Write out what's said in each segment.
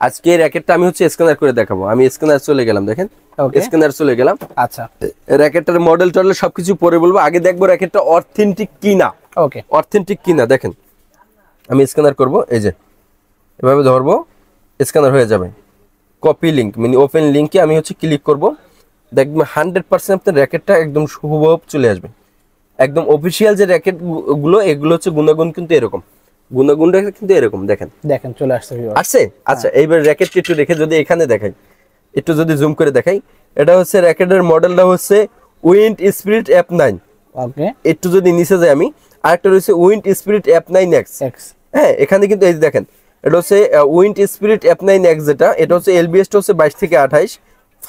আজকে এই র্যাকেটটা আমি হচ্ছে স্ক্যানার করে দেখাবো। আমি স্ক্যানার চলে গেলাম, দেখেন স্ক্যানার চলে গেলাম। আচ্ছা, র্যাকেটটার মডেল টডেল সবকিছু পরে বলবো, আগে দেখবো র্যাকেটটা অথেন্টিক কিনা। ওকে, অথেন্টিক কিনা দেখেন। আমি স্ক্যানার করব, এই যে এভাবে ধরবো, স্ক্যানার হয়ে যাবে। কপি লিংক মানে ওপেন লিংকে আমি হচ্ছে ক্লিক করব, দেখবেন 100% আপনার র্যাকেটটা একদম হুবহু চলে আসবে। একদম অফিসিয়াল যে র্যাকেট গুলো, এগুলো হচ্ছে গুণাগুণ কিন্তু এরকম, গুণাগুণটা কিন্তু এরকম দেখেন চলে আসছে আসছে। আচ্ছা, এইবার র্যাকেটটা একটু রেখে যদি এখানে দেখাই, একটু যদি জুম করে দেখাই, এটা হচ্ছে র্যাকেটের মডেলটা হচ্ছে উইন্ড স্পিরিট F9। ওকে, একটু যদি নিচে যাই আমি, আরেকটা রয়েছে উইন্ড স্পিরিট F9X। হ্যাঁ, এখানে কিন্তু এই দেখেন, এটা হচ্ছে উইন্ড স্পিরিট F9X, যেটা এটা হচ্ছে এলবিএসটা হচ্ছে 22 থেকে 28,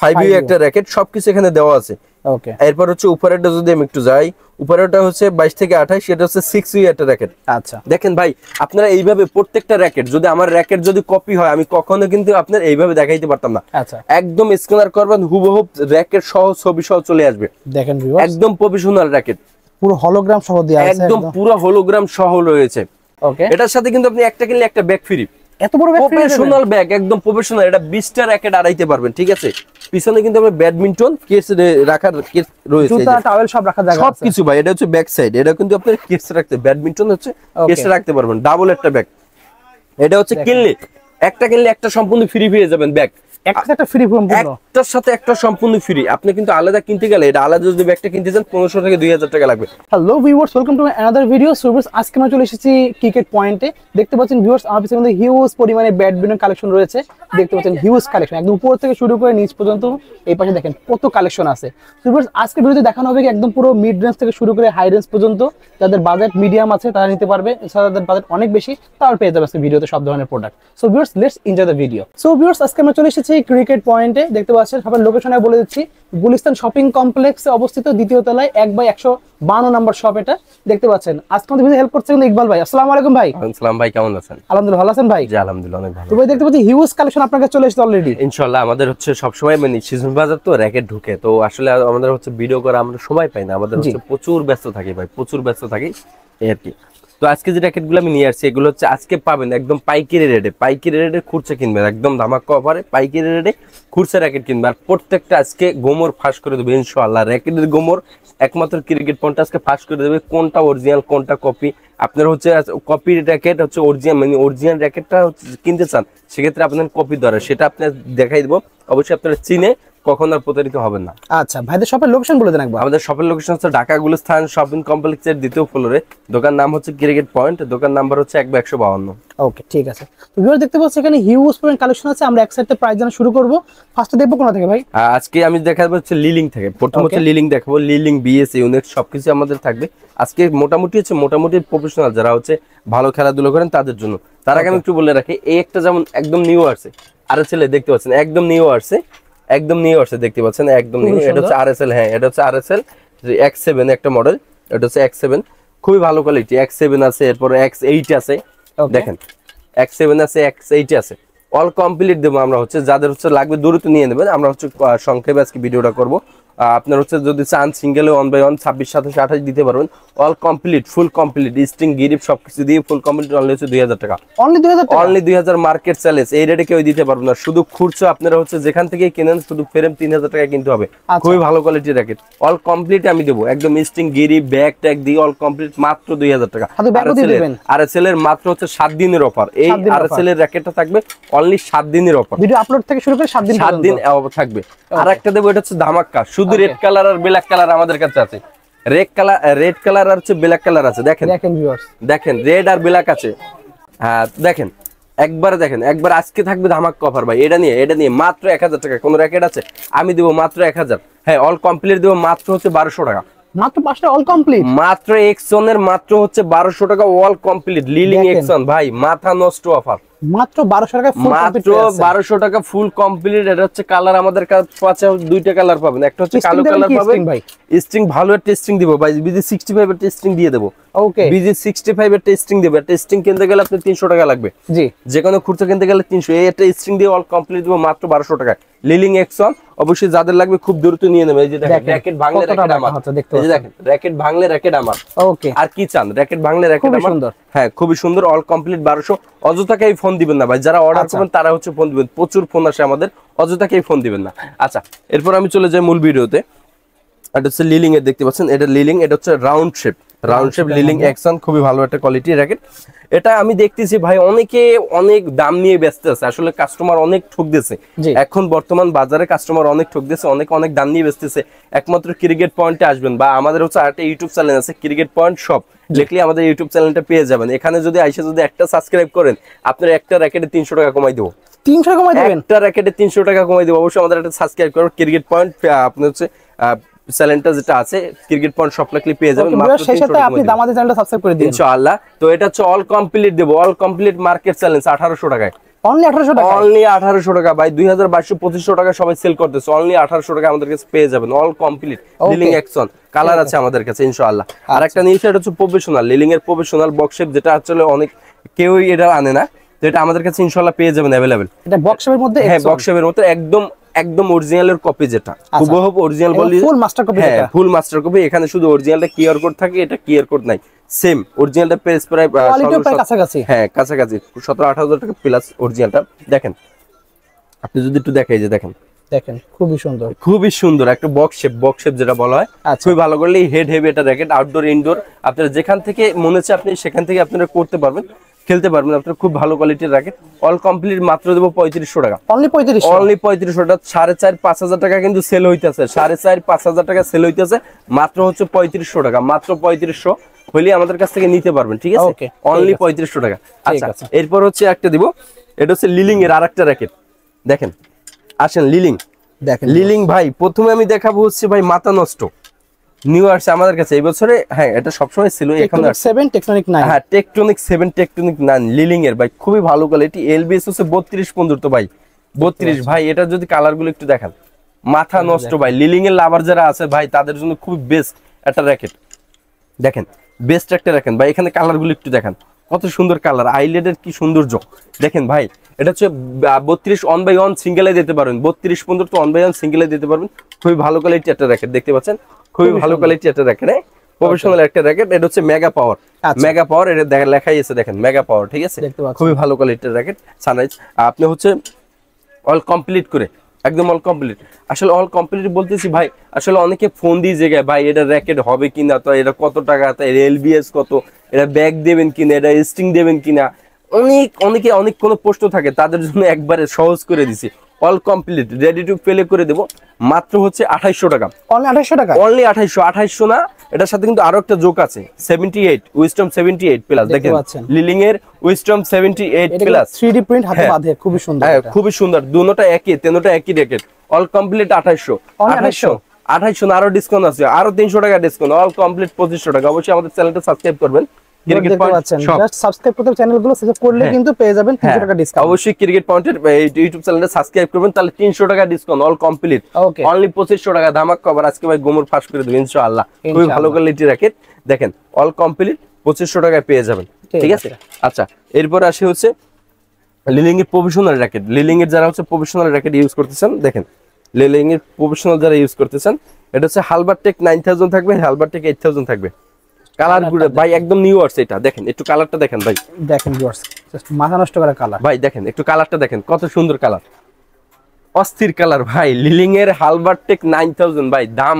5U একটা র্যাকেট, সবকিছু এখানে দেওয়া আছে। ওকে, এরপর হচ্ছে উপরেরটা যদি আমি একটু যাই, উপরেরটা হচ্ছে 22 থেকে 28, এটা হচ্ছে 6U একটা র্যাকেট। আচ্ছা, দেখেন ভাই, আপনারা এইভাবে প্রত্যেকটা র্যাকেট, যদি আমার র্যাকেট যদি কপি হয়, আমি কখনো কিন্তু আপনার এইভাবে দেখাইতে পারতাম না। আচ্ছা, একদম স্ক্যানার করবেন, হুবহু র্যাকেট সহ ছবি সহ চলে আসবে। দেখেন ভিউয়ার্স, একদম প্রফেশনাল র্যাকেট, পুরো হলোগ্রাম সহ দেয়া আছে, একদম পুরো হলোগ্রাম সহ রয়েছে। ওকে, এটার সাথে কিন্তু আপনি একটা কিনলে একটা ব্যাগ ফ্রি। এত বড় ব্যাগ ফ্রি, প্রফেশনাল ব্যাগ, একদম প্রফেশনাল। এটা 20টা র্যাকেট আড়াইতে পারবেন, ঠিক আছে। পিছনে কিন্তু আমরা ব্যাডমিন্টন কেস রাখার কেস রয়েছে, জুতা টাওয়েল সব রাখা জায়গা আছে, সবকিছু ভাই। এটা হচ্ছে ব্যাক সাইড, এটা কিন্তু আপনি কেস রাখতে, ব্যাডমিন্টন হচ্ছে কেস রাখতে পারবেন। ডাবল একটা ব্যাগ, এটা হচ্ছে কিনলে একটা সম্পূর্ণ ফ্রি পেয়ে যাবেন ব্যাগ। একটা ফ্রি, একটার সাথে একটা সম্পূর্ণ ফ্রি। আপনি কিন্তু আলাদা কিনতে গেলে, এটা আলাদা যদি ব্যাগটা কিনতে চান 1500 থেকে 2000 টাকা লাগবে। Hello viewers, welcome to another video. So viewers, আজকে আমরা চলে এসেছি ক্রিকেট পয়েন্টে। দেখতে পাচ্ছেন ভিউয়ার্স, আমার পিছনে কিন্তু হিউজ পরিমাণে ব্যাডমিন্টন কালেকশন রয়েছে। দেখতে পাচ্ছেন হিউজ কালেকশন, একদম উপর থেকে শুরু করে নিচ পর্যন্ত এই পাশে দেখেন কত কালেকশন আছে। সো ভিউয়ার্স, আজকে ভিডিওতে দেখানো হবে একদম পুরো মিড রেঞ্জ থেকে শুরু করে হাই রেঞ্জ পর্যন্ত। যাদের বাজেট মিডিয়াম আছে তারা নিতে পারবে, যাদের বাজেট অনেক বেশি তারা পেয়ে যাবে আজকে ভিডিওতে সব ধরনের product. So viewers, let's enjoy the video. So viewers, আজকে আমরা চলে এসেছি ক্রিকেট পয়েন্টে। দেখতে পাচ্ছেন সবার লোকেশনে বলে দিচ্ছি, গুলিস্তান শপিং কমপ্লেক্সে অবস্থিত, দ্বিতীয় তলায় 1/152 নম্বর শপ এটা। দেখতে পাচ্ছেন আজকে আমাদের ভিডিও হেল্প করছে কিন্তু ইকবাল ভাই। আসসালামু আলাইকুম ভাই। আসসালাম ভাই, কেমন আছেন? আলহামদুলিল্লাহ, ভালো আছেন ভাই? জি আলহামদুলিল্লাহ, অনেক ভালো। তো ভাই দেখতে পাচ্ছি হিউজ কালেকশন আপনার কাছে চলে এসেছে অলরেডি। ইনশাআল্লাহ আমাদের হচ্ছে সবসময় মানে সিজন বাজার তো র্যাকেট ঢুকে, তো আসলে আমাদের হচ্ছে ভিডিও করা আমরা সময় পাই না, আমাদের হচ্ছে প্রচুর ব্যস্ত থাকি ভাই, প্রচুর ব্যস্ত থাকি এই আর কি। তো আজকে যে র্যাকেটগুলো আমি নিয়ে আসছি, এগুলো হচ্ছে আজকে পাবেন একদম পাইকারি রেটে খুরসা কিনবেন, একদম ধামাকা অফারে পাইকারি রেটে খুরসা র্যাকেট কিনবেন। আর প্রত্যেকটা আজকে গোমর ফাঁস করে দেবে ইনশাআল্লাহ। র্যাকেটের গোমর একমাত্র ক্রিকেট পয়েন্ট আজকে ফাঁস করে দেবে, কোনটা অরিজিনাল কোনটা কপি। আপনার হচ্ছে কপি র্যাকেট হচ্ছে অরিজিনাল, মানে অরিজিনাল র্যাকেটটা কিনতে চান, সেক্ষেত্রে আপনার কপি দরকার, সেটা আপনার দেখাই দেবো। অবশ্যই আপনারা চিনে কখন আর প্রতারিত হবেন না। আচ্ছা, ভাইদের শপের লোকেশন বলে দেন একবার। আমাদের শপের লোকেশন হচ্ছে ঢাকা গুলিস্তান শপিং কমপ্লেক্সের 2য় ফ্লোরে। দোকান নাম হচ্ছে ক্রিকেট পয়েন্ট, দোকান নাম্বার হচ্ছে 1/152। ওকে, ঠিক আছে। তো ভিউয়ার দেখতে পাচ্ছেন এখানে হিউজ পরিমাণ কালেকশন আছে। আমরা এক সাইড থেকে প্রাইস জানা শুরু করব। ফার্স্টে দেখবো কোথা থেকে ভাই? আজকে আমি দেখাবো হচ্ছে লিলিং থেকে। প্রথম হচ্ছে লিলিং দেখাবো, লিলিং বিএস ইউনিট সবকিছু আমাদের থাকবে আজকে। মোটামুটি প্রফেশনাল যারা হচ্ছে ভালো খেলাধুলা করেন তাদের জন্য। তার আগে আমি একটু বলে রাখি, এই একটা যেমন একদম নিউ আসছে, আরএসএল দেখতে পাচ্ছেন একদম নিউ আসছে, দেখতে পাচ্ছেন একদম নিউ। এটা হচ্ছে আরএসএল, হ্যাঁ এটা হচ্ছে আরএসএল X7 একটা মডেল। এটা হচ্ছে X7, খুবই ভালো কোয়ালিটি। X7 আছে, এরপর X8 আছে, দেখেন X7 আছে, X8 আছে, অল কমপ্লিট দেবো আমরা। হচ্ছে যাদের হচ্ছে লাগবে দ্রুত নিয়ে নেবেন। আমরা হচ্ছে সংক্ষেপে আজকে ভিডিওটা করবো। আপনার হচ্ছে যদি চান সিঙ্গেলে 1/1 26, 27, 28 দিতে পারবেন। All complete, full complete, string grip সবকিছু দিয়ে ফুল কমপ্লিট অনলি হচ্ছে 2000 টাকা। Only 2000 market challenge. এই রেটে কেউ দিতে পারবে না। শুধু খুচরা আপনারা হচ্ছে যেখান থেকে কেনেন, শুধু ফ্রেম 3000 টাকা কিনতে হবে। খুবই ভালো কোয়ালিটির র্যাকেট, অল কমপ্লিট আমি দেবো একদম স্ট্রিং গিরিপ ব্যাগ ট্যাগ দিয়ে অল কমপ্লিট মাত্র 2000 টাকা। আরএসএল এর মাত্র হচ্ছে 7 দিনের অফার। এই আরএসএল এর র্যাকেটটা থাকবে অনলি 7 দিনের অফার। ভিডিও আপলোড থেকে শুরু করে 7 দিন থাকবে। আর একটা দেবো, এটা হচ্ছে ধামাক্কা, শুধু রেড কালার আর ব্ল্যাক কালার আমাদের কাছে আছে। রেড কালার আর হচ্ছে ব্ল্যাক কালার আছে। দেখেন রেড আর ব্ল্যাক আছে। হ্যাঁ দেখেন, একবার আজকে থাকবে ধামাক্কা অফার ভাই। এটা নিয়ে মাত্র 1000 টাকা। কোন র্যাকেট আছে আমি দেবো মাত্র 1000। হ্যাঁ, অল কমপ্লিট দেবো মাত্র হচ্ছে 1200 টাকা। মাত্র 5টা অল কমপ্লিট, মাত্র এক্সনের মাত্র হচ্ছে 1200 টাকা অল কমপ্লিট। লিলিং এক্সন ভাই, মাথা নষ্ট অফার, মাত্র 1200 টাকা ফুল কমপ্লিট, মাত্র 1200 টাকা ফুল কমপ্লিট। এটা হচ্ছে কালার আমাদের কাছে দুইটা কালার পাবেন, একটা হচ্ছে কালো কালার পাবেন ভাই। স্ট্রিং ভালো একটা স্ট্রিং দিব ভাই, বিডি 65 এর স্ট্রিং দিয়ে দেব। ওকে বিজি 65 এর টেস্টিং দেবে, টেস্টিং কিনতে গেলে আপনি 300 টাকা লাগবে, জি যে কোনো খুচরা কিনতে গেলে 300, এই একটা স্ট্রিং দিয়ে অল কমপ্লিট দেবো মাত্র 1200 টাকা। লিলিং এক্সন অবশ্যই যাদের লাগবে খুব দ্রুত নিয়ে নেবে। এই যে দেখেন র‍্যাকেট ভাঙলে র‍্যাকেট আমার, এই যে দেখেন র‍্যাকেট ভাঙলে র‍্যাকেট আমার। ওকে আর কি চান, র‍্যাকেট ভাঙলে র‍্যাকেট আমার। সুন্দর। হ্যাঁ খুবই সুন্দর, অল কমপ্লিট 1200। অযথাকেই ফোন দিবেন না ভাই, যারা অর্ডার করবেন তারা হচ্ছে ফোন দিবেন, প্রচুর ফোন আসে আমাদের, অযথাকেই ফোন দিবেন না। আচ্ছা এরপর আমি চলে যাই মূল ভিডিওতে। এটা হচ্ছে লিলিং এর, দেখতে পাচ্ছেন এটা লিলিং, এটা হচ্ছে রাউন্ড শেপ লিলিং অ্যাকশন, খুবই ভালো একটা কোয়ালিটি র‍্যাকেট। এটা আমি দেখতেছি ভাই অনেকে অনেক দাম নিয়ে ব্যস্ত আছে, আসলে কাস্টমার অনেক ঠক দিয়েছে এখন বর্তমান বাজারে, কাস্টমার অনেক ঠক দিয়েছে, অনেক দাম নিয়ে ব্যস্তেছে। একমাত্র ক্রিকেট পয়েন্টে আসবেন, বা আমাদের হচ্ছে আরেকটা ইউটিউব চ্যানেল আছে ক্রিকেট পয়েন্ট শপ, লিখলে আমাদের ইউটিউব চ্যানেলটা পেয়ে যাবেন। এখানে যদি আইসা যদি একটা সাবস্ক্রাইব করেন, আপনার একটা র‍্যাকেটে 300 টাকা কমাই দেবো। 300 কমাই দিবেন? একটা র‍্যাকেটে 300 টাকা কমাই দেবো। অবশ্যই আমাদের একটা সাবস্ক্রাইব করুন ক্রিকেট পয়েন্ট, আপনি হচ্ছে চ্যানেলটা যেটা আছে ক্রিকেট পয়েন্ট সব লিখলে পেয়ে যাবেন মাত্র 300 টাকা। আপনি আমাদের চ্যানেলটা সাবস্ক্রাইব করে দিন ইনশাআল্লাহ। তো এটা হচ্ছে অল কমপ্লিট দেব, অল কমপ্লিট মার্কেট চ্যালেঞ্জ 1800 টাকায়, অনলি 1800 টাকা, অনলি 1800 টাকা ভাই। 2200-2500 টাকা সবাই সেল করতেছে, অনলি 1800 টাকা আমাদের কাছে পেয়ে যাবেন অল কমপ্লিট লিলিং অ্যাকশন। কালার আছে আমাদের কাছে ইনশাআল্লাহ। আর একটা নিউজ, এটা হচ্ছে প্রফেশনাল লিলিং এর প্রফেশনাল বক্স শেপ, যেটা আসলে অনেক কেউই এটা আনে না, তো এটা আমাদের কাছে ইনশাআল্লাহ পেয়ে যাবেন अवेलेबल। এটা বক্স শেপের মধ্যে? হ্যাঁ বক্স শেপের মধ্যে, একদম অরিজিনালের কপি, যেটা হুবহু অরিজিনাল বলি, ফুল মাস্টার কপি। হ্যাঁ ফুল মাস্টার কপি। এখানে শুধু অরিজিনালটা কিউআর কোড থাকে, এটা কিউআর কোড নাই, সেম অরিজিনালটা পেজ প্রায় কাছাকাছি। হ্যাঁ কাছাকাছি 17-18,000 টাকা প্লাস অরিজিনালটা। দেখেন আপনি যদি একটু দেখাই, যে দেখেন খুবই সুন্দর একটা বক্স শেপ যেটা বলা হয়, খুবই ভালো করলে হেড হেভি এটা র‍্যাকেট, আউটডোর ইনডোর আপনারা যেখান থেকে মনে হচ্ছে আপনি সেখান থেকে আপনারা করতে পারবেন, খেলতে পারবেন। আপনার খুব ভালো কোয়ালিটির র‍্যাকেট, অল কমপ্লিট মাত্র দেবো 3500 টাকা, অনলি 3500 টাকা। 4,500-5,000 টাকা কিন্তু সেল হইতেছে, 4,500-5,000 টাকা সেল হইতেছে, মাত্র হচ্ছে 3500 টাকা, মাত্র 3500 হইলে আমাদের কাছ থেকে নিতে পারবেন, ঠিক আছে, অনলি 3500 টাকা। আচ্ছা এরপর হচ্ছে একটা দিব, এটা হচ্ছে লিলিং এর আরেকটা র‍্যাকেট। দেখেন আসেন লিলিং ভাই, প্রথমে আমি দেখাবো হচ্ছে ভাই মাথা নষ্ট নিউ আসছে আমাদের কাছে এই বছরে। হ্যাঁ এটা সবসময় ছিল, এখন 7 টেকটনিক 9, হ্যাঁ টেকটনিক 7 টেকটনিক 9 লিলিং এর ভাই, খুবই ভালো কোয়ালিটি। এলবিএস হচ্ছে 32 পর্যন্ত ভাই, 32 ভাই। এটা যদি কালার গুলো একটু দেখান, মাথা নষ্ট ভাই। লিলিং এর লাভার যারা আছে ভাই, তাদের জন্য খুব বেস্ট একটা র‍্যাকেট। দেখেন বেস্ট একটা র‍্যাকেট ভাই, এখানে কালার গুলো একটু দেখান, কত সুন্দর কালার, আইলেটের কি সৌন্দর্য দেখেন ভাই। এটা হচ্ছে 32 1/1 সিঙ্গেলে দিতে পারবেন, 32 পর্যন্ত 1/1 সিঙ্গেলে দিতে পারবেন। খুবই ভালো কোয়ালিটি একটা র‍্যাকেট, দেখতে পাচ্ছেন খুবই ভালো কোয়ালিটি একটা র‍্যাকেট, প্রফেশনাল একটা র‍্যাকেট। এটা হচ্ছে মেগা পাওয়ার, এটা লেখাই আছে দেখেন মেগা পাওয়ার, ঠিক আছে, খুবই ভালো কোয়ালিটির র‍্যাকেট সানরাইজ। আপনি হচ্ছে অল কমপ্লিট করে, একদম অল কমপ্লিট। আসলে অল কমপ্লিট বলতেছি ভাই, আসলে অনেকে ফোন দিয়ে জায়গায় ভাই এটা র‍্যাকেট হবে কিনা, তো এটা কত টাকা, তো এর এলবিএস কত, এটা ব্যাগ দেবেন কিনা, এটা স্ট্রিং দেবেন কিনা, অনেক কোনো প্রশ্ন থাকে, তাদের জন্য একবারে সহজ করে দিছি। All complete ready to play করে দেবো, মাত্র হচ্ছে 2800 টাকা, অনলি 2800 টাকা, অনলি 2800 না। এটার সাথে কিন্তু আরো একটা যোগ আছে, 78 উইজডম 78 প্লাস। দেখেন লিলিং এর উইজডম 78 প্লাস 3D প্রিন্ট হাতে বাঁধে, খুবই সুন্দর। হ্যাঁ খুবই সুন্দর, দুটোটা একই, তিনটা একই র‍্যাকেট। অল কমপ্লিট 2800 না, আরো ডিসকাউন্ট আছে, আরো 300 টাকা ডিসকাউন্ট, অল কমপ্লিট 2500 টাকা। অবশ্যই আমাদের চ্যানেলটা সাবস্ক্রাইব করবেন, ক্রিকেট পয়েন্ট জাস্ট সাবস্ক্রাইব করতে চ্যানেলগুলো সাবস্ক্রাইব করলে কিন্তু পেয়ে যাবেন 300 টাকা ডিসকাউন্ট। অবশ্যই ক্রিকেট পয়েন্টের ইউটিউব চ্যানেলটা সাবস্ক্রাইব করবেন, তাহলে 300 টাকা ডিসকাউন্ট, অল কমপ্লিট অনলি 2500 টাকা। ধামাক কভার আজকে ভাই গোমর ফাঁস করে দেব ইনশাআল্লাহ। খুবই ভালো কোয়ালিটি র‍্যাকেট, দেখেন অল কমপ্লিট 2500 টাকায় পেয়ে যাবেন, ঠিক আছে। আচ্ছা এরপর আসে হচ্ছে লিলিং এর প্রফেশনাল র‍্যাকেট। লিলিং এর যারা হচ্ছে প্রফেশনাল র‍্যাকেট ইউজ করতেছেন, দেখেন লিলিং এর প্রফেশনাল যারা ইউজ করতেছেন, এটা হচ্ছে হালবারটেক 9000 থাকবে, হালবারটেক 8000 থাকবে। কালার গুলো ভাই একদম নিউ আসছে, এটা দেখেন একটু কালারটা দেখেন ভাই, দেখেন ভিউয়ার্স জাস্ট মাথা নষ্ট করা কালার ভাই। দেখেন একটু কালারটা দেখেন, কত সুন্দর কালার, অস্থির কালার ভাই। লিলিং এর হালবারটেক 9000 ভাই, দাম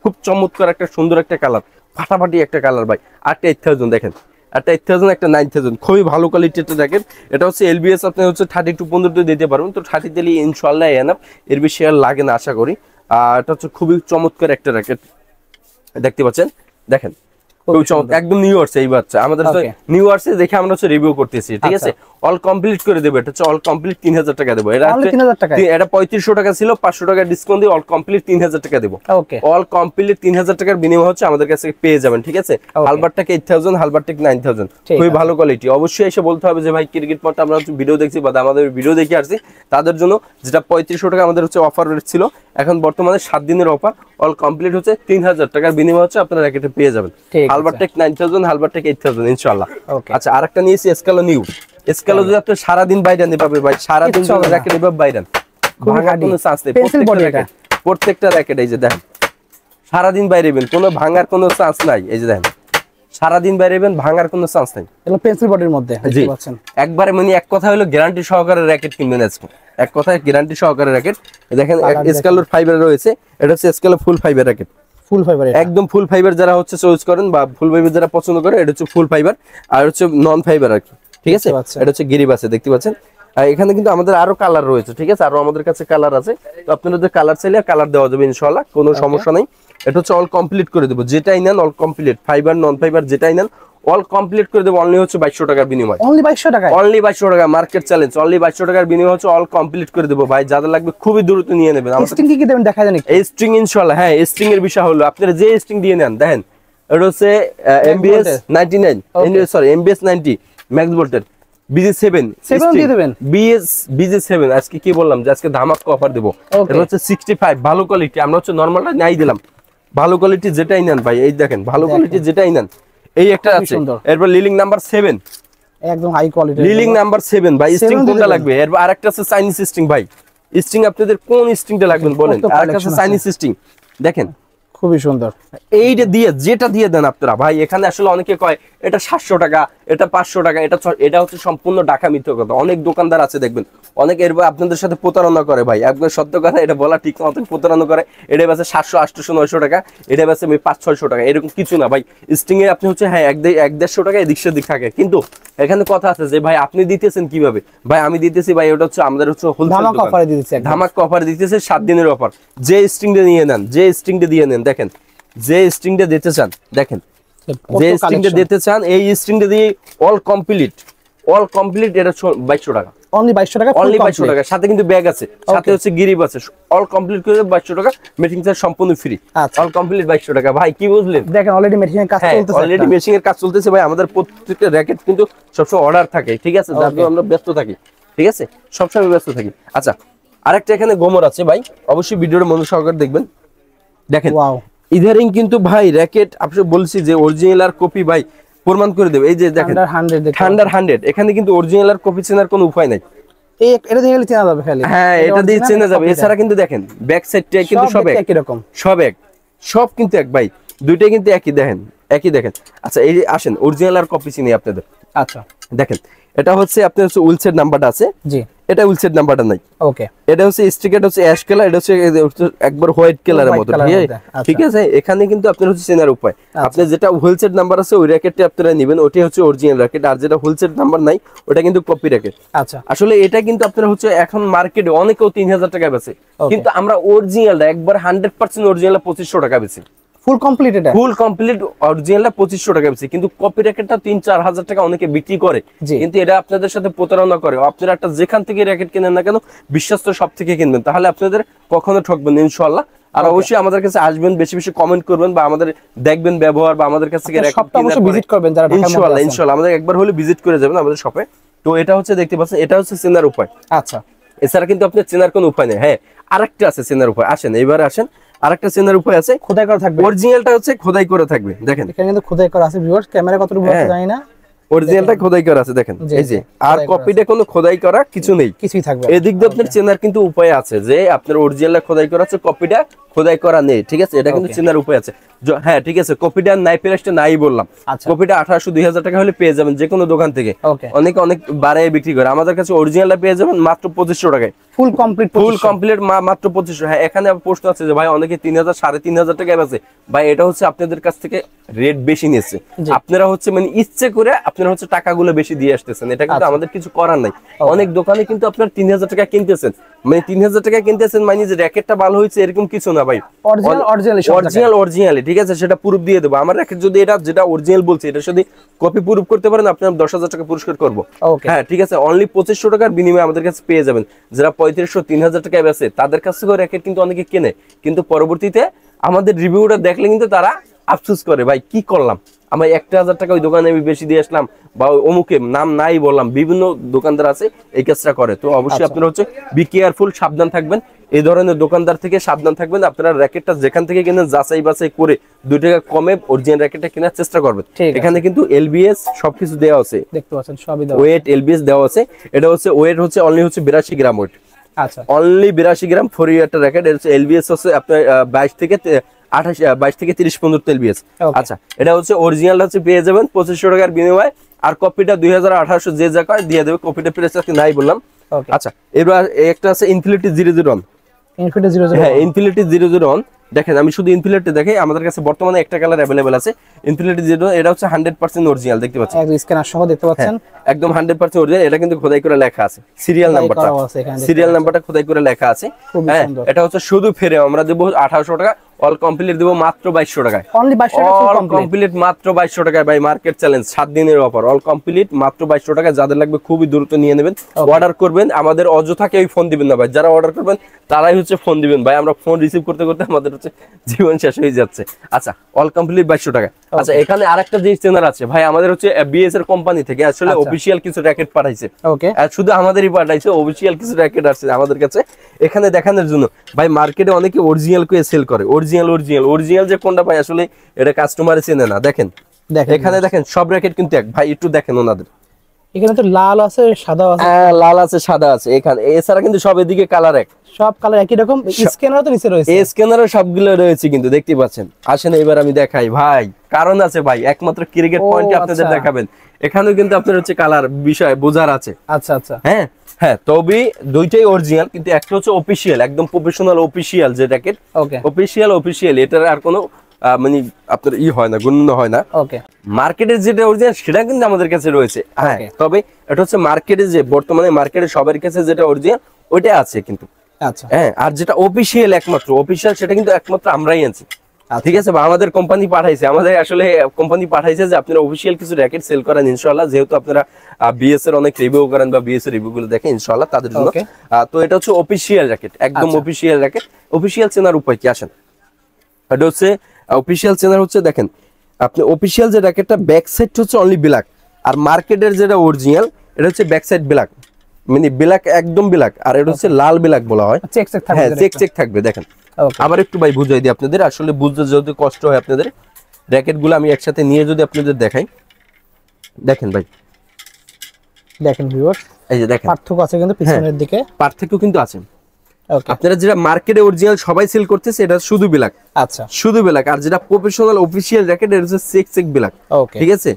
খুব চমৎকার একটা সুন্দর একটা কালার, ফাটাফাটি একটা কালার ভাই। আরটা 8000 দেখেন, একটা 8000 একটা 9000, খুবই ভালো কোয়ালিটির র‍্যাকেট। এটা হচ্ছে এলবিএস আপনি হচ্ছে 32 পর্যন্ত দিতে পারবেন, তো 30 দিলে ইনশাআল্লাহ এনাফ, এর বেশি আর লাগে না আশা করি। আর এটা হচ্ছে খুবই চমৎকার একটা র‍্যাকেট, দেখতে পাচ্ছেন, দেখেন একদম নিউ আসছে এই বাচ্চা আমাদের, নিউ আসছে দেখে আমরা হচ্ছে রিভিউ করতেছি, ঠিক আছে। অল কমপ্লিট করে দেবো, এটা হচ্ছে অল কমপ্লিট 3000 টাকা দেবো। এটা 3500 টাকা ছিল, 500 টাকা ডিসকাউন্ট দিয়ে অল কমপ্লিট 3000 টাকা দেবো। অল কমপ্লিট 3000 টাকার বিনিময় হচ্ছে আমাদের কাছে পেয়ে যাবেন, ঠিক আছে। হালবারটেক 8000, হালবারটেক 9000, খুবই ভালো কোয়ালিটি। অবশ্যই এসে বলতে হবে যে ভাই ক্রিকেট পয়েন্ট আমরা হচ্ছে ভিডিও দেখছি বা আমাদের ভিডিও দেখে আসছি, তাদের জন্য যেটা 3500 টাকা আমাদের হচ্ছে অফার রেট ছিল, এখন বর্তমানে 7 দিনের অফার, অল কমপ্লিট হচ্ছে 3000 টাকার বিনিময়ে হচ্ছে আপনারা র্যাকেটে পেয়ে যাবেন। হালবারটেক 9000, হালবারটেক 8000 ইনশাআল্লাহ। আচ্ছা আরেকটা নিয়েছি এসকালো নিউ। এসকালো যদি আপনি সারা দিন বাইরে নিতে পারবে ভাই, সারা দিন র্যাকেট এভাবে বাইরে ভাঙার কোনো চান্স নেই। প্রত্যেকটা র্যাকেট এই যে দেখেন সারাদিন বাইরে বেন, কোনো ভাঙার কোনো চান্স নাই। এই যে দেখেন সারাদিন বাইরে বেন, ভাঙার কোনো চান্স নাই। এগুলো পেন্সিল বডির মধ্যে দেখতে পাচ্ছেন। একবারে মানে এক কথা হলো গ্যারান্টি সহকারে র্যাকেট কিনবেন আজকে, এক কথায় গ্যারান্টি সহকারে র্যাকেট। দেখেন এসকালোর ফাইবার রয়েছে, এটা হচ্ছে এসকালো full fibre racket. Full fibre, একদম ফুল ফাইবার যারা হচ্ছে চয়েস করেন বা ফুল ফাইবার যারা পছন্দ করে, এটা হচ্ছে ফুল ফাইবার আর হচ্ছে নন ফাইবার আর কি, ঠিক আছে। এটা হচ্ছে গিরিব আছে দেখতে পাচ্ছেন। আর এখানে কিন্তু আমাদের আরো কালার রয়েছে, ঠিক আছে, আরো আমাদের কাছে কালার আছে। তো আপনারা যদি কালার চাইলে কালার দেওয়া যাবে ইনশাআল্লাহ, কোনো সমস্যা নাই। এটা হচ্ছে অল কমপ্লিট করে দেবো, যেটাই নেন অল কমপ্লিট, ফাইবার নন ফাইবার যেটাই নেন অল কমপ্লিট করে দেবো। অনলি হচ্ছে 2200 টাকার বিনিময়, অনলি 2200 টাকা, অনলি 2200 টাকা মার্কেট চ্যালেঞ্জ। অনলি 2200 টাকার বিনিময় হচ্ছে অল কমপ্লিট করে দেবো ভাই। যাদের লাগবে খুবই দ্রুত নিয়ে নেবেন। স্ট্রিং কি দেবেন দেখা জানি? এই স্ট্রিং ইনশাআল্লাহ, হ্যাঁ স্ট্রিং এর বিষয় হলো আপনারা যে স্ট্রিং দিয়ে নেন, দেখেন এটা হচ্ছে MBS 99 সরি MBS 90 ম্যাক্স ভোল্টের BG7 দিয়ে দেবেন। BG7 আজকে কি বললাম যে আজকে ধামাকা অফার দেব। এটা হচ্ছে 65 ভালো কোয়ালিটি, আমরা হচ্ছে নরমালটা নাই দিলাম। ভালো কোয়ালিটি যেটাই নেন ভাই, এই দেখেন ভালো কোয়ালিটি যেটাই নেন এই একটা আছে। এরপর লিলিং নাম্বার 7 একদম হাই কোয়ালিটি, লিলিং নাম্বার 7 ভাই। স্ট্রিং কোনটা লাগবে? এরপর আরেকটা আছে চাইনিজ স্ট্রিং ভাই। স্ট্রিং আপনাদের কোন স্ট্রিংটা লাগবে বলেন? আরেকটা আছে চাইনিজ স্ট্রিং, দেখেন খুবই সুন্দর। এইটা দিয়ে যেটা দিয়ে দেন আপনারা ভাই। এখানে আসলে অনেকে কয় এটা 700 টাকা, এটা 500 টাকা, এটা হচ্ছে সম্পূর্ণ ঢাকা মিথ্যা কথা। অনেক দোকানদার আছে দেখবেন, অনেক এর আপনাদের সাথে প্রতারণা করে ভাই। একবার সত্য কথা এটা বলা ঠিক না, অনেক প্রতারণা করে। এটা বেচে 700 800 900 টাকা, এটা বেচে 500 600 টাকা, এরকম কিছু না ভাই। স্ট্রিং এ আপনি হচ্ছে হ্যাঁ 150 টাকা এদিক সেদিক থাকে, কিন্তু এখানে কথা আছে যে ভাই আপনি দিতেছেন কিভাবে? ভাই আমি দিতেছি ভাই, ওটা হচ্ছে আমাদের হচ্ছে ধামাকা অফারে দিতেছি, ধামাকা অফার দিতেছে 7 দিনের অফার। যে স্ট্রিংটা নিয়ে নেন, যে স্ট্রিংটা দিয়ে নেন, দেখেন যে স্ট্রিংটা দিতে চান, দেখেন যে স্ট্রিংটা দিতে চান, এই স্ট্রিংটা দিয়ে অল কমপ্লিট এটা 2200 টাকা, অনলি 2200 টাকা, অনলি 2200 টাকা। সাথে কিন্তু ব্যাগ আছে, সাথে হচ্ছে গিরিব আছে। অল কমপ্লিট করে 2200 টাকা, মেকিং চার্জ সম্পূর্ণ ফ্রি। অল কমপ্লিট 2200 টাকা ভাই, কি বুঝলেন? দেখেন অলরেডি মেশিং এর কাজ চলতেছে, অলরেডি মেশিং এর কাজ চলতেছে ভাই। আমাদের প্রত্যেকটা র‍্যাকেট কিন্তু সবসময় অর্ডার থাকে, ঠিক আছে, যার জন্য আমরা ব্যস্ত থাকি, ঠিক আছে, সবসময় ব্যস্ত থাকি। আচ্ছা আরেকটা এখানে গোমর আছে ভাই, অবশ্যই ভিডিওর মনোযোগ সহকারে দেখবেন। দেখেন ওয়াও, ইদারিং কিন্তু ভাই র‍্যাকেট আপনি বলছি যে অরিজিনাল আর কপি ভাই প্রমাণ করে দেবে। এই যে দেখেন থান্ডার 100, এখানে কিন্তু অরিজিনাল আর কপি চেনার কোনো উপায় নাই। এটা দিয়ে চেনা যাবে খালি, হ্যাঁ এটা দিয়ে চেনা যাবে। এছাড়া কিন্তু দেখেন ব্যাক সাইডটা কিন্তু সব একই রকম, সব কিন্তু এক ভাই, দুইটাই কিন্তু একই, দেখেন একই দেখেন। আচ্ছা এই যে আসেন অরিজিনাল আর কপি চিনি আপনাদের। আচ্ছা দেখেন এটা হচ্ছে আপনার হচ্ছে উইলসেট নাম্বারটা আছে, জি এটা উইলসেট নাম্বারটা নাই। ওকে এটা হচ্ছে স্টিকার হচ্ছে অ্যাশ কালার, এটা হচ্ছে একবার হোয়াইট কালারের মতো, ঠিক আছে। এখানে কিন্তু আপনার হচ্ছে চেনার উপায়, আপনি যেটা হুইলসেট নাম্বার আছে ওই র‍্যাকেটটা আপনারা নেবেন, ওটাই হচ্ছে অরিজিনাল র‍্যাকেট। আর যেটা হুইলসেট নাম্বার নাই ওটা কিন্তু কপি র‍্যাকেট। আচ্ছা আসলে এটা কিন্তু আপনারা হচ্ছে এখন মার্কেটে অনেকেও 3000 টাকা বেচে, কিন্তু আমরা অরিজিনালটা একবার 100% অরিজিনাল 2500 টাকা বেচি। ফুল কমপ্লিট, এটা ফুল কমপ্লিট অরিজিনালটা 2500 টাকা বেচি, কিন্তু কপি র‍্যাকেটটা 3-4 হাজার টাকা অনেকে বিক্রি করে, কিন্তু এটা আপনাদের সাথে প্রতারণা করে। আপনারা একটা যেখান থেকে র‍্যাকেট কেনেন না কেন বিশ্বস্ত সব থেকে কিনবেন, তাহলে আপনাদের কখনো ঠকবেন না ইনশাআল্লাহ। আর অবশ্যই আমাদের কাছে আসবেন, বেশি বেশি কমেন্ট করবেন বা আমাদের দেখবেন ব্যবহার, বা আমাদের কাছ থেকে র‍্যাকেট অবশ্যই ভিজিট করবেন যারা ইনশাআল্লাহ ইনশাআল্লাহ আমাদের একবার হলে ভিজিট করে যাবেন আমাদের শপে। তো এটা হচ্ছে দেখতে পাচ্ছেন, এটা হচ্ছে চেনার উপায়। আচ্ছা এছাড়া কিন্তু আপনার চেনার কোনো উপায় নেই। হ্যাঁ আরেকটা আছে চেনার উপায়, আসেন এইবারে আসেন। আরেকটা চেনার উপায় আছে, খোদাই করা থাকবে। অরিজিনালটা হচ্ছে খোদাই করা থাকবে, দেখেন এখানে কিন্তু খোদাই করা আছে। ভিউয়ার্স ক্যামেরা কতটুকু বুঝতে জানি না, অরিজিনালটা খোদাই করা আছে দেখেন, এই যে। আর কপিটা কোনো খোদাই করা কিছু নেই, কিছুই থাকবে। এদিক দিয়ে আপনার চেনার কিন্তু উপায় আছে যে আপনার অরিজিনালটা খোদাই করা আছে, কপিটা খোদাই করা নেই, ঠিক আছে। এটা কিন্তু চেনার উপায় আছে। হ্যাঁ ঠিক আছে, কপিটা নাই, প্রাইসটা নাই বললাম। কপিটা 1800-2000 টাকা হলে পেয়ে যাবেন যে কোনো দোকান থেকে, অনেক বাড়ায় বিক্রি করে। আমাদের কাছে অরিজিনালটা পেয়ে যাবেন মাত্র 2500 টাকায়, ফুল কমপ্লিট মাত্র 2500। হ্যাঁ এখানে প্রশ্ন আছে যে ভাই অনেকে 3000 3500 টাকায় বেচে, ভাই এটা হচ্ছে আপনাদের কাছ থেকে রেট বেশি নিয়েছে, আপনারা হচ্ছে মানে ইচ্ছে করে আপনারা হচ্ছে টাকাগুলো বেশি দিয়ে আসতেছেন, এটা কিন্তু আমাদের কিছু করার নাই। অনেক দোকানে কিন্তু আপনার 3000 টাকা কিনতেছেন, মানে 3000 টাকা কিনতেছেন মানে যে র‍্যাকেটটা ভালো হয়েছে এরকম কিছু না ভাই, অরিজিনালি, ঠিক আছে। সেটা প্রুফ দিয়ে দেবো। আমার র‍্যাকেট যদি এটা যেটা অরিজিনাল বলছে এটা যদি কপি প্রুফ করতে পারেন, আপনার 10,000 টাকা পুরস্কার করবো। হ্যাঁ ঠিক আছে, অনলি 2500 টাকার বিনিময়ে আমাদের কাছে পেয়ে যাবেন। যারা 3500-3000 টাকায় বেচে তাদের কাছ থেকে র‍্যাকেট কিন্তু অনেকে কেনে, কিন্তু পরবর্তীতে আমাদের রিভিউটা দেখলে কিন্তু তারা আফসোস করে, ভাই কি করলাম, আমি 1000 টাকা ওই দোকানে আমি বেশি দিয়ে আসলাম, বা অমুকে নাম নাই বললাম। বিভিন্ন দোকানদার আছে এই কাজটা করে। তো অবশ্যই আপনারা হচ্ছে বি কেয়ারফুল, সাবধান থাকবেন। এই ধরনের দোকানদার থেকে সাবধান থাকবেন। আপনারা র্যাকেটটা যেখান থেকে কিনেন যাচাই বাছাই করে 2 টাকা কমে অরিজিনাল র্যাকেটটা কেনার চেষ্টা করবেন। এখানে কিন্তু এলবিএস সবকিছু দেওয়া আছে, দেখতে পাচ্ছেন সবই দেওয়া, ওয়েট এলবিএস দেওয়া আছে। এটা হচ্ছে ওয়েট হচ্ছে অনলি হচ্ছে 82 গ্রাম ওয়েট, আচ্ছা অনলি 82 গ্রাম ফর একটা র্যাকেট। এটা হচ্ছে এলবিএস হচ্ছে আপনার 22 থেকে 30 পর্যন্ত এলবিএস। আচ্ছা এটা হচ্ছে অরিজিনাল হচ্ছে পেয়ে যাবেন 2500 টাকার বিনিময়ে, আর কপিটা 2800 যে যা করে দিয়ে দেবে। কপিটা প্রাইস আজকে নাই বললাম। আচ্ছা এবার একটা আছে ইনফিনিটি 001, হ্যাঁ ইনফিনিটি 001 দেখেন, আমি শুধু ইনফিনিটি দেখাই। আমাদের কাছে বর্তমানে একটা কালার अवेलेबल আছে ইনফিনিটি 0। এটা হচ্ছে 100% অরিজিনাল, দেখতে পাচ্ছেন একদম স্ক্যানার সহ দেখতে পাচ্ছেন, একদম 100% অরিজিনাল। এটা কিন্তু খোদাই করে লেখা আছে, সিরিয়াল নাম্বারটা খোদাই করে লেখা আছে। হ্যাঁ এটা হচ্ছে শুধু ফেরে আমরা দেব 1800 টাকা, অল কমপ্লিট দেব মাত্র 2200 টাকায়, অনলি 2200 টাকা ফুল কমপ্লিট মাত্র 2200 টাকায় ভাই। মার্কেট চ্যালেঞ্জ 7 দিনের অফার, অল কমপ্লিট মাত্র 2200 টাকায়। যাদের লাগবে খুবই দ্রুত নিয়ে নেবেন, অর্ডার করবেন। আমাদের অযথা কেউ ফোন দিবেন না ভাই, যারা অর্ডার করবেন তারাই হচ্ছে ফোন দিবেন ভাই। আমরা ফোন রিসিভ করতে করতে আমাদের হচ্ছে জীবন শেষ হয়ে যাচ্ছে। আচ্ছা অল কমপ্লিট 2200 টাকা। আচ্ছা এখানে আরেকটা যে চেনার আছে ভাই, আমাদের হচ্ছে বিএস এর কোম্পানি থেকে আসলে অফিশিয়াল কিছু র্যাকেট পাঠাইছে। ওকে শুধু আমাদেরই পাঠাইছে, অফিশিয়াল কিছু র্যাকেট আছে আমাদের কাছে এখানে দেখানোর জন্য। ভাই মার্কেটে অনেকে অরিজিনাল করে সেল করে, অরিজিনাল যে কোনটা ভাই আসলে এটা কাস্টমারে চেনে না। দেখেন এখানে দেখেন সব র্যাকেট কিন্তু এক ভাই, একটু দেখেন ওনাদের এখানে তো লাল আছে, সাদা আছে, লাল আছে, সাদা আছে এখানে। এছাড়া কিন্তু সব এদিকে কালার এক, সব কালার একই রকম। স্ক্যানারও তো নিচে রয়েছে, স্ক্যানারও সবগুলো রয়েছে কিন্তু দেখতে পাচ্ছেন। আসেন এবার আমি দেখাই ভাই, কারণ আছে ভাই, একমাত্র ক্রিকেট পয়েন্টে আপনাদের দেখাবেন। এখানেও কিন্তু আপনার হচ্ছে কালার বিষয় বোঝার আছে। আচ্ছা আচ্ছা হ্যাঁ হ্যাঁ, তবে দুইটাই অরিজিনাল, কিন্তু একটা হচ্ছে অফিশিয়াল, একদম প্রফেশনাল অফিশিয়াল যে র্যাকেট, ওকে অফিশিয়াল এটার আর কোনো মানে আপনার হয় না, গণ্য হয় না। ওকে মার্কেটের যেটা অরিজিনাল সেটা কিন্তু আমাদের কাছে রয়েছে। হ্যাঁ তবে এটা হচ্ছে মার্কেটে যে বর্তমানে মার্কেটে সবার কাছে যেটা অরিজিনাল ওইটা আছে কিন্তু। আচ্ছা হ্যাঁ আর যেটা অফিশিয়াল একমাত্র অফিশিয়াল সেটা কিন্তু একমাত্র আমরাই আনছি। ঠিক আছে, বা আমাদের কোম্পানি পাঠাইছে, আমাদের আসলে কোম্পানি পাঠাইছে যে আপনারা অফিশিয়াল কিছু র্যাকেট সেল করেন ইনশাআল্লাহ। যেহেতু আপনারা বিএস এর অনেক রিভিউ করেন বা বিএস এর রিভিউ গুলো দেখেন ইনশাআল্লাহ তাদের জন্য। তো এটা হচ্ছে অফিশিয়াল র্যাকেট, একদম অফিশিয়াল র্যাকেট। অফিশিয়াল চেনার উপায় কি আসেন, এটা হচ্ছে অফিশিয়াল চেনার হচ্ছে দেখেন আপনি অফিশিয়াল যে র্যাকেটটা ব্যাক সাইড হচ্ছে অনলি ব্ল্যাক, আর মার্কেটের যেটা অরিজিনাল এটা হচ্ছে ব্যাক সাইড ব্ল্যাক, মানে ব্ল্যাক একদম ব্ল্যাক, আর এটা হচ্ছে লাল ব্ল্যাক বলা হয়। হ্যাঁ চেক থাকবে দেখেন। আবার একটু ভাই বুঝাই দিই আপনাদের, আসলে বুঝতে যদি কষ্ট হয় আপনাদের, র্যাকেট গুলো আমি একসাথে নিয়ে যদি আপনাদের দেখাই, দেখেন ভাই, দেখেন ভিউয়ার্স এই যে দেখেন পার্থক্য আছে কিন্তু পিছনের দিকে, পার্থক্য কিন্তু আছে। আপনারা যেটা মার্কেটে অরিজিনাল সবাই সেল করতেছে এটা শুধু ব্ল্যাক, আচ্ছা শুধু ব্ল্যাক, আর যেটা প্রফেশনাল অফিশিয়াল র্যাকেট এটা হচ্ছে চেক ব্ল্যাক। ঠিক আছে,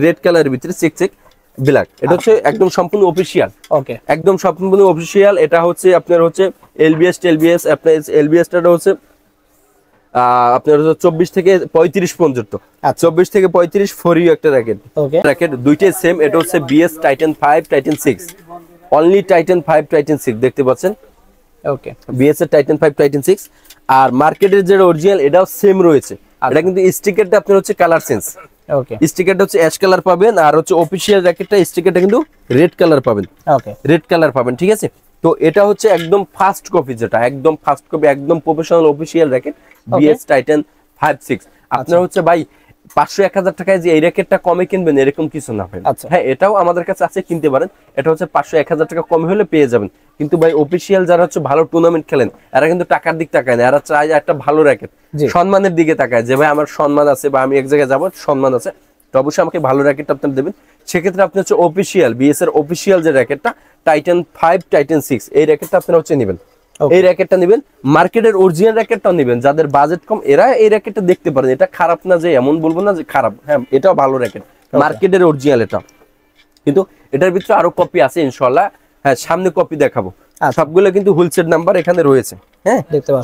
রেড কালারের ভিতরে চেক ব্ল্যাক, এটা হচ্ছে একদম সম্পূর্ণ অফিশিয়াল। ওকে একদম সম্পূর্ণ অফিশিয়াল। এটা হচ্ছে আপনার হচ্ছে এলবিএস আপনার এলবিএসটা হচ্ছে আপনার 24 থেকে 35 পর্যন্ত, 24 থেকে 35 ফরিও একটা র্যাকেট। র্যাকেট দুইটাই সেম, এটা হচ্ছে BS Titan 5 Titan 6, only Titan 5 Titan 6 দেখতে পাচ্ছেন। ওকে বিএস এর টাইটান 5 টাইটান 6, আর মার্কেটের যে অরিজিনাল এটাও সেম রয়েছে। এটা কিন্তু স্টিকারটা আপনার হচ্ছে কালার চেঞ্জ, ওকে স্টিকারটা হচ্ছে অ্যাশ কালার পাবেন, আর হচ্ছে অফিশিয়াল র্যাকেটটা স্টিকারটা কিন্তু রেড কালার পাবেন। ওকে রেড কালার পাবেন, ঠিক আছে। তো এটা হচ্ছে একদম ফার্স্ট কপি, যেটা একদম ফার্স্ট কপি, একদম professional official racket BS Titan 5-6। আপনার হচ্ছে ভাই 500-1000 টাকায় যে এই র্যাকেটটা কমে কিনবেন এরকম কিছু না ভাই। হ্যাঁ এটাও আমাদের কাছে আছে, কিনতে পারেন। এটা হচ্ছে 500-1000 টাকা কমে হলে পেয়ে যাবেন। কিন্তু ভাই অফিশিয়াল যারা হচ্ছে ভালো টুর্নামেন্ট খেলেন এরা কিন্তু টাকার দিক তাকায় না, এরা চায় একটা ভালো র্যাকেট, সম্মানের দিকে তাকায়, যে ভাই আমার সম্মান আছে বা আমি এক জায়গায় যাবো সম্মান আছে, তো অবশ্যই আমাকে ভালো র্যাকেট আপনারা দেবেন। সেক্ষেত্রে আপনি হচ্ছে অফিশিয়াল বিএস এর অফিশিয়াল যে র্যাকেটটা টাইটান 5 টাইটান 6 এই র্যাকেটটা আপনারা হচ্ছে নেবেন, এই র্যাকেটটা নেবেন। মার্কেটের অরিজিনাল র্যাকেটটাও নেবেন, যাদের বাজেট কম এরা এই র্যাকেটটা দেখতে পারেন। এটা খারাপ না, যে এমন বলবো না যে খারাপ, হ্যাঁ এটাও ভালো র্যাকেট, মার্কেটের অরিজিনাল এটা। কিন্তু এটার ভিতরে আরো কপি আছে ইনশাআল্লাহ, হ্যাঁ সামনে কপি দেখাবো। সবগুলো কিন্তু হুলসেট নাম্বার এখানে রয়েছে, হ্যাঁ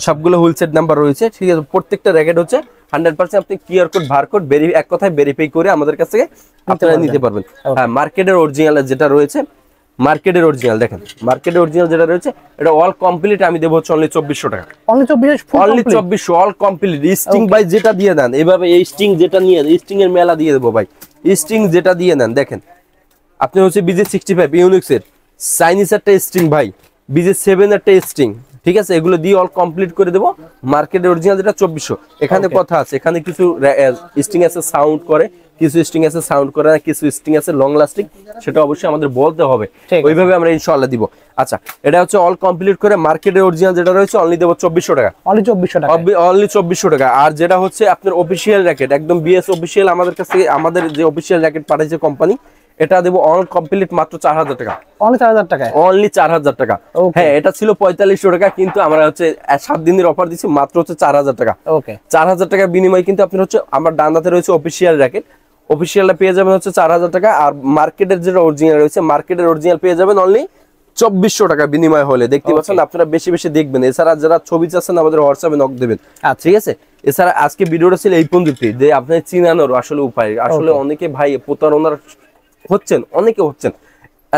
সবগুলো হুলসেট নাম্বার রয়েছে, ঠিক আছে। প্রত্যেকটা র্যাকেট হচ্ছে 100% আপনি কিউআর কোড বারকোড এক কথায় ভেরিফাই করে আমাদের কাছ থেকে আপনারা নিতে পারবেন। হ্যাঁ মার্কেটের অরিজিনাল যেটা রয়েছে, মার্কেটের অরিজিনাল দেখেন, মার্কেটের অরিজিনাল যেটা রয়েছে এটা অল কমপ্লিট আমি দেবো হচ্ছে অনলি 2400 টাকা, অনলি 2400 অল কমপ্লিট। স্টিং ভাই যেটা দিয়ে দেন এভাবে, এই স্টিং যেটা নিয়ে স্টিং এর মেলা দিয়ে দেবো ভাই, স্টিং যেটা দিয়ে নেন দেখেন আপনি হচ্ছে বিজে 65 ইউনিক্স এর চাইনিজ একটা স্টিং ভাই, বিজে 7 একটা স্টিং, ঠিক আছে, এগুলো দিয়ে অল কমপ্লিট করে দেবো। মার্কেটের অরিজিনাল যেটা 2400। এখানে কথা আছে, এখানে কিছু স্টিং আছে সাউন্ড করে, কিছু স্ট্রিং আছে সাউন্ড করে না, কিছু স্ট্রিং আছে লং লাস্টিং, সেটা অবশ্যই আমাদের বলতে হবে, ঠিক আছে। ওইভাবে আমরা ইনশাআল্লাহ দিব। আচ্ছা, এটা হচ্ছে অল কমপ্লিট করে মার্কেটের অরিজিনাল যেটা রয়েছে অনলি দেবো 2400 টাকা, অনলি 2400 টাকা। অনলি 2400 টাকা। আর যেটা হচ্ছে আপনার অফিসিয়াল র্যাকেট, একদম বিএস অফিসিয়াল, আমাদের কাছে আমাদের যে অফিসিয়াল র্যাকেট পাঠাইছে কোম্পানি, এটা দেবো অল কমপ্লিট মাত্র 4000 টাকা, অনলি 4000 টাকায়, অনলি 4000 টাকা। Okay. হ্যাঁ, এটা ছিল 4500 টাকা, কিন্তু আমরা হচ্ছে 7 দিনের অফার দিচ্ছি মাত্র হচ্ছে 4000 টাকা। ওকে 4000 টাকার বিনিময়ে কিন্তু আপনার হচ্ছে আমার ডান্ডাতে রয়েছে অফিসিয়াল র্যাকেট, অফিসিয়ালটা পেয়ে যাবেন হচ্ছে 4000 টাকা। আর মার্কেটের যেটা অরিজিনাল রয়েছে, মার্কেটের অরিজিনাল পেয়ে যাবেন অনলি 2400 টাকা বিনিময় হলে। দেখতে পাচ্ছেন, আপনারা বেশি বেশি দেখবেন। এছাড়া যারা ছবি চাচ্ছেন আমাদের হোয়াটসঅ্যাপে নক দেবেন, ঠিক আছে। এছাড়া আজকে ভিডিওটা ছিল এই পর্যন্তই, যে আপনার চিনানোর আসলে উপায়, আসলে অনেকে ভাই প্রতারণার হচ্ছেন, অনেকে হচ্ছেন,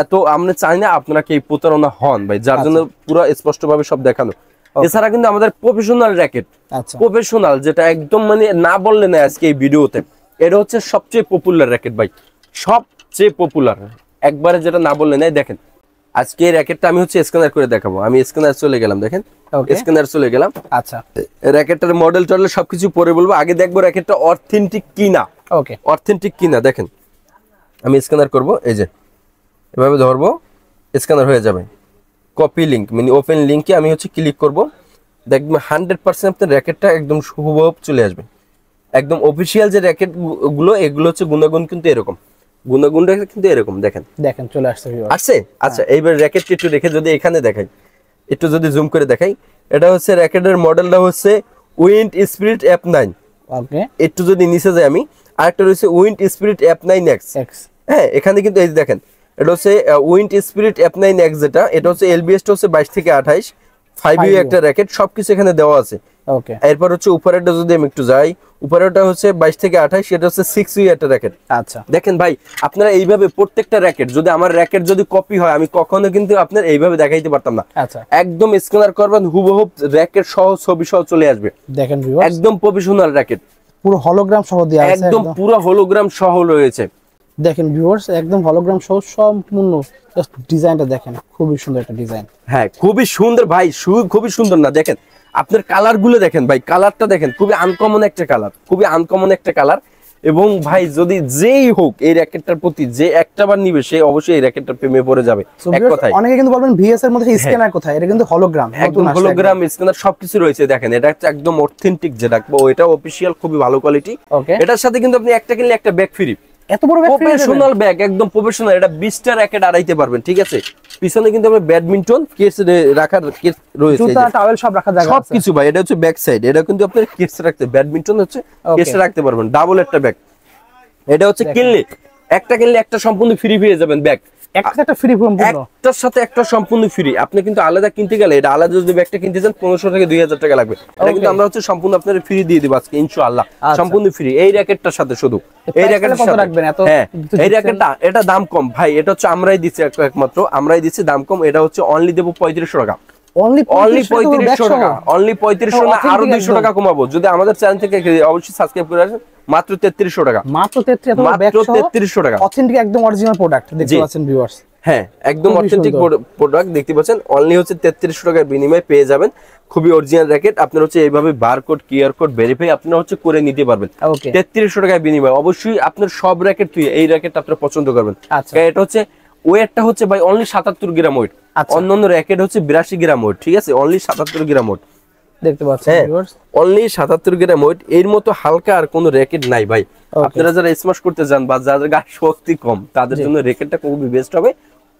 এত আমরা চাই না আপনারা কি প্রতারণা হন ভাই, যার জন্য পুরো স্পষ্ট ভাবে সব দেখানো। এছাড়া কিন্তু আমাদের প্রফেশনাল র্যাকেট, আচ্ছা প্রফেশনাল যেটা একদম মানে না বললে না আজকে এই ভিডিওতে, এটা হচ্ছে সবচেয়ে পপুলার র্যাকেট ভাই, সবচেয়ে পপুলার, একবারে যেটা না বললে না। দেখেন আজকে এই র্যাকেটটা আমি হচ্ছে স্ক্যানার করে দেখাবো। আমি স্ক্যানার চলে গেলাম, দেখেন স্ক্যানার চলে গেলাম। আচ্ছা, র্যাকেটটার মডেল টডেল সবকিছু পরে বলবো, আগে দেখবো র্যাকেটটা অথেন্টিক কিনা। ওকে অথেন্টিক কিনা দেখেন, আমি স্ক্যানার করব, এই যে এভাবে ধরবো, স্ক্যানার হয়ে যাবে। কপি লিংক মানে ওপেন লিংকে আমি হচ্ছে ক্লিক করব, দেখবেন 100% আপনার র্যাকেটটা একদম হুবহু চলে আসবে। একদম অফিসিয়াল যে র্যাকেট গুলো, এগুলো হচ্ছে গুণাগুণ কিন্তু এরকম, গুণাগুণটা কিন্তু এরকম, দেখেন দেখেন চলে আসছে আসছে। আচ্ছা, এইবার র্যাকেটটা একটু রেখে যদি এখানে দেখাই, একটু যদি জুম করে দেখাই, এটা হচ্ছে র্যাকেটের মডেলটা হচ্ছে উইন্ড স্পিরিট F9। ওকে একটু যদি নিচে যাই আমি, আরেকটা রয়েছে উইন্ড স্পিরিট F9X। হ্যাঁ, এখানে কিন্তু এই দেখেন, এটা হচ্ছে উইন্ড স্পিরিট F9X, যেটা এটা হচ্ছে এলবিএসটা হচ্ছে 22 থেকে 28, 5U একটা র্যাকেট, সবকিছু এখানে দেওয়া আছে। ওকে এরপর হচ্ছে উপরেরটা যদি আমি একটু যাই, উপরেরটা হচ্ছে 22 থেকে 28, সেটা হচ্ছে 6U একটা র্যাকেট। আচ্ছা দেখেন ভাই, আপনারা এইভাবে প্রত্যেকটা র্যাকেট, যদি আমার র্যাকেট যদি কপি হয়, আমি কখনো কিন্তু আপনার এইভাবে দেখাইতে পারতাম না। আচ্ছা একদম স্ক্যানার করবেন, হুবহু র্যাকেট সহ ছবি সহ চলে আসবে। দেখেন ভিউয়ার্স, একদম প্রফেশনাল র্যাকেট, পুরো হলোগ্রাম সহ দেয়া আছে, একদম পুরো হলোগ্রাম সহ রয়েছে। দেখেন ভিউয়ার্স, একদম হলোগ্রাম সহ সম্পূর্ণ, জাস্ট ডিজাইনটা দেখেন, খুবই সুন্দর একটা ডিজাইন। হ্যাঁ, খুবই সুন্দর ভাই, খুবই সুন্দর না? দেখেন আপনার কালার গুলো দেখেন ভাই, কালারটা দেখেন, খুবই আনকমন একটা কালার, খুবই আনকমন একটা কালার। এবং ভাই যদি যেই হোক এই র্যাকেটটার প্রতি যে একটাবার নিবে, সে অবশ্যই এই র্যাকেটটার প্রেমে পড়ে যাবে। এক কথায় অনেকে কিন্তু বলবেন ভিএস এর মধ্যে স্ক্যানার কোথায়, এটা কিন্তু হলোগ্রাম, একদম হলোগ্রাম স্ক্যানার সবকিছু রয়েছে। দেখেন এটা হচ্ছে একদম অথেন্টিক, যেটা ওইটা অফিসিয়াল, খুবই ভালো কোয়ালিটি। ওকে এটার সাথে কিন্তু আপনি একটা কিনলে একটা ব্যাগ ফ্রি, এত বড় ব্যাগ, প্রফেশনাল ব্যাগ, একদম প্রফেশনাল। এটা 20টা র্যাকেট আড়াইতে পারবেন, ঠিক আছে। পিছনে কিন্তু আমরা ব্যাডমিন্টন কেস রাখার কেস রয়েছে, জুতা টাওয়েল সব রাখা জায়গা আছে, সবকিছু ভাই। এটা হচ্ছে ব্যাক সাইড, এটা কিন্তু আপনার কেস রাখতে, ব্যাডমিন্টন হচ্ছে কেস রাখতে পারবেন, ডাবল একটা ব্যাগ। এটা হচ্ছে কিনলে একটা সম্পূর্ণ ফ্রি পেয়ে যাবেন ব্যাগ, একটা ফ্রি, একটার সাথে একটা সম্পূর্ণ ফ্রি। আপনি কিন্তু আলাদা কিনতে গেলে, এটা আলাদা যদি ব্যাগটা কিনতে চান 1500 থেকে 2000 টাকা লাগবে। এটা কিন্তু আমরা হচ্ছে সম্পূর্ণ আপনাদের ফ্রি দিয়ে দিব আজকে ইনশাআল্লাহ, সম্পূর্ণ ফ্রি। এই র্যাকেটটার সাথে, শুধু এই র্যাকেটের সাথে রাখবেন এত। হ্যাঁ, এই র্যাকেটটা, এটা দাম কম ভাই, এটা হচ্ছে আমরাই দিচ্ছি, একমাত্র আমরাই দিচ্ছি, দাম কম। এটা হচ্ছে অনলি দেব 3500 টাকা, অনলি 3500 টাকা, অনলি 3500 না, আরো 200 টাকা কমাবো যদি আমাদের চ্যানেল থেকে অবশ্যই সাবস্ক্রাইব করে আসেন। মাত্র 3300 টাকা, মাত্র 3300 টাকা, অথেন্টিক একদম অরিজিনাল প্রোডাক্ট দেখতে পাচ্ছেন ভিউয়ার্স। হ্যাঁ, একদম অথেন্টিক প্রোডাক্ট দেখতে পাচ্ছেন। অনলি হচ্ছে 3300 টাকার বিনিময়ে পেয়ে যাবেন খুবই অরিজিনাল র্যাকেট। আপনারা হচ্ছে এইভাবে বারকোড, কিউআর কোড ভেরিফাই আপনারা হচ্ছে করে নিতে পারবেন 3300 টাকার বিনিময়ে। অবশ্যই আপনার সব র্যাকেট তুই এই র্যাকেটটা আপনারা পছন্দ করবেন। এটা হচ্ছে ওয়েটটা হচ্ছে ভাই অনলি 77 গ্রাম ওয়েট, অন্যান্য র্যাকেট হচ্ছে 82 গ্রাম ওয়েট, ঠিক আছে। অনলি 77 গ্রাম ওয়েট দেখতে পাচ্ছেন ভিউয়ার্স, অনলি 77 গ্রাম ওয়েট। এর মতো হালকা আর কোনো র্যাকেট নাই ভাই। আপনারা যারা স্মাশ করতে যান বা যাদের গায়ে শক্তি কম, তাদের জন্য র্যাকেটটা খুবই বেস্ট হবে।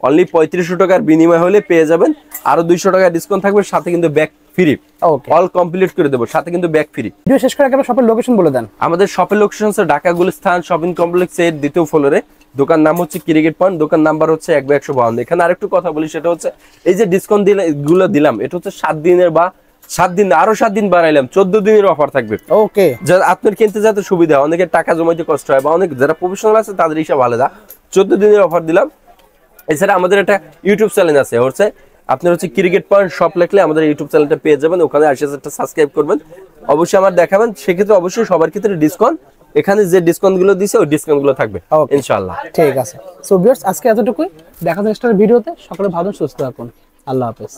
অনলি 3500 টাকার বিনিময় হলে পেয়ে যাবেন, আরো 200 টাকা ডিসকাউন্ট থাকবে, সাথে কিন্তু ব্যাগ ফ্রি, অল কমপ্লিট করে দেবো, সাথে কিন্তু ব্যাগ ফ্রি। ভিডিও শেষ করে একবার শপের লোকেশন বলে দেন। আমাদের শপের লোকেশন হচ্ছে ঢাকা গুলিস্তান শপিং কমপ্লেক্স এর 2য় ফ্লোরে, দোকান নাম হচ্ছে ক্রিকেট পয়েন্ট, দোকান নাম্বার হচ্ছে 152। এখানে আরেকটু কথা বলি, সেটা হচ্ছে এই যে ডিসকাউন্ট গুলো দিলাম, এটা হচ্ছে 7 দিনের বা 7 দিন, আরো 7 দিন বাড়াইলাম, 14 দিনের অফার থাকবে। ওকে, যারা আপনার কিনতে যাতে সুবিধা, অনেকের টাকা জমাইতে কষ্ট হয়, বা অনেক যারা প্রফেশনাল আছে তাদের হিসাব আলাদা। 14 দিনের অফার দিলাম। এছাড়া আমাদের একটা ইউটিউব চ্যানেল আছে, হচ্ছে আপনার হচ্ছে ক্রিকেট পয়েন্ট শপ লিখলে আমাদের ইউটিউব চ্যানেলটা পেয়ে যাবেন, ওখানে 80,000টা সাবস্ক্রাইব করবেন, অবশ্যই আমার দেখাবেন। সেক্ষেত্রে অবশ্যই সবার ক্ষেত্রে ডিসকাউন্ট, এখানে যে ডিসকাউন্ট গুলো দিছে ওই ডিসকাউন্ট গুলো থাকবে ইনশাআল্লাহ। ঠিক আছে, সো ভিউয়ার্স আজকে এতটুকুই, দেখা যাচ্ছে নেক্সট ভিডিওতে। সকলে ভালো সুস্থ থাকুন, আল্লাহ হাফেজ।